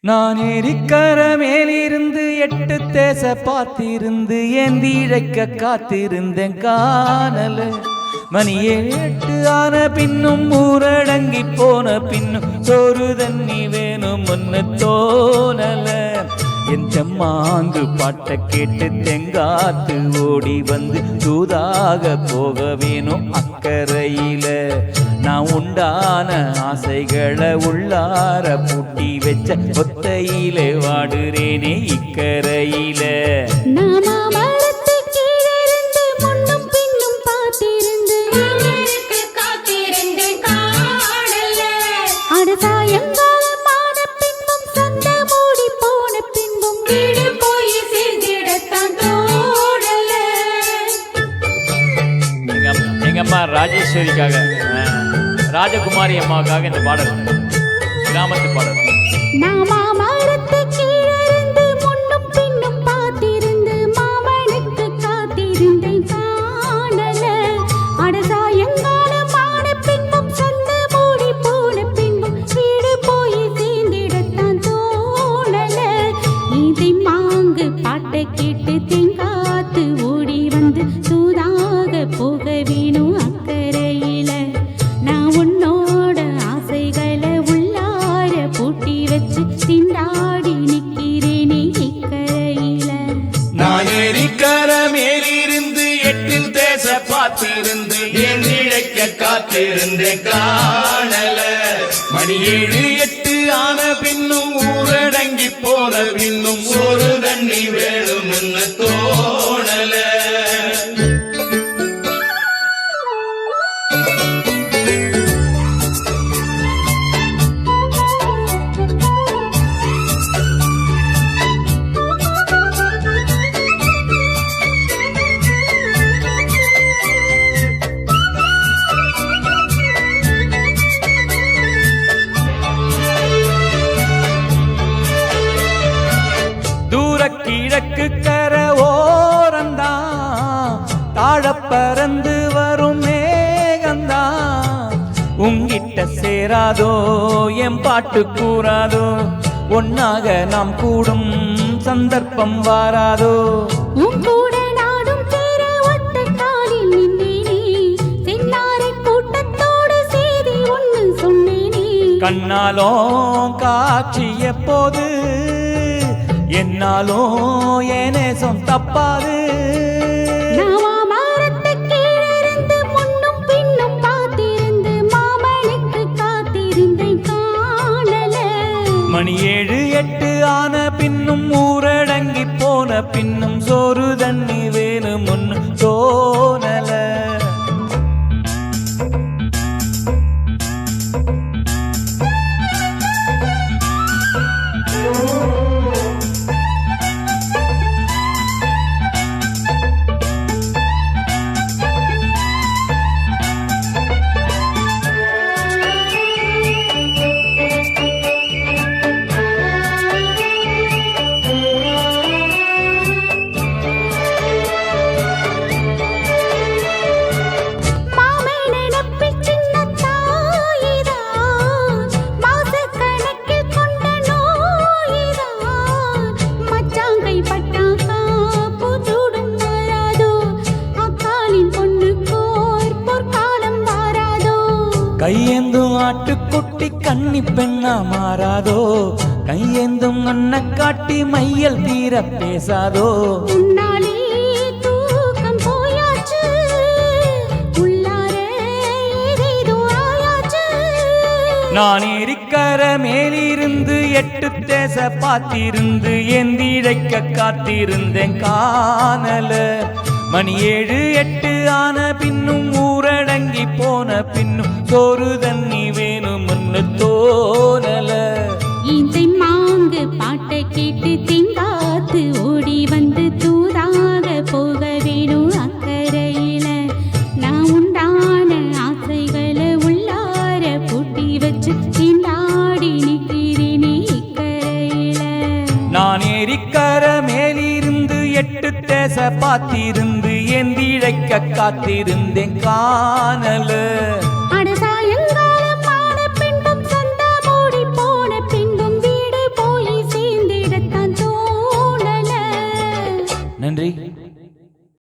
நான் ஏரிக்கர மேலிருந்து 8 தேச பார்த்திருந்து ஏந்தி இழைக்க காத்திருந்தேன் காணல. மணி 8 ஆன பின்னும் ஊரடங்கி போன பின்னும் சோறு தண்ணி வேணும் ஒன்னு தோணல. என் செம்மாங்கு பாட்டை கேட்டு தெங்காத்து ஓடி வந்து தூதாக போக வேணும் அக்கறையில. நான் உண்டான ஆசைகளை உள்ளார பூட்டி வச்ச ஒத்தையிலே வாடுறேனே இக்கரையில. எங்கம்மா ராஜேஸ்வரிக்காக ராஜகுமாரி அம்மாவுக்காக இந்த பாடல் கிராமத்து பாடல். பார்த்திருந்து என் இழைக்க காத்திருந்தேன் காணல. மணி 7 8 ஆன பின்னும் ஊரடங்கி போன பின்னும் ஒரு தண்ணி வேணும் என்ன தோணல. கிழக்கு கர ஓரந்தான் தாழ பறந்து வரும் மேகந்தான். உங்கிட்ட சேராதோ என் பாட்டு கூறாதோ, ஒன்னாக நாம் கூடும் சந்தர்ப்பம் வாராதோ. கண்ணாலும் காட்சி எப்போது என்னாலும் ஏனேசம் தப்பாது. மணி 7 8 ஆன பின்னும் ஊரடங்கி போன பின்னும் சோறு தண்ணி வேணும் ஒன்னு தோணல. கையேந்தும் ஆட்டுக்குட்டி கன்னி பெண்ணா மாறாதோ, கையேந்தும் அன்ன காட்டி மையல் தீர பேசாதோ. நான் இருக்கிற மேலிருந்து 8 தேச பார்த்திருந்து ஏந்தி இழைக்க காத்திருந்தேன் காணல. மணி 7 8 ஆன பின்னும் ஊரடங்கி போன பின்னும் சோறு தண்ணி வேணும் ஒன்னு தோணல. மாங்கு பாட்டை கேட்டு திங்காத்து ஓடி வந்து தூதாக போக வேணும் அக்கறையில. நான் உண்டான ஆசைகளை உள்ளார பூட்டி வச்சு திண்டாடி நிற்கிறேனே இக்கரையில. நான் ஏரிக்கர மேலிருந்து 8 தேச பார்த்திருந்து ஏந்தி இழைக்க காத்திருந்தேன் காணல.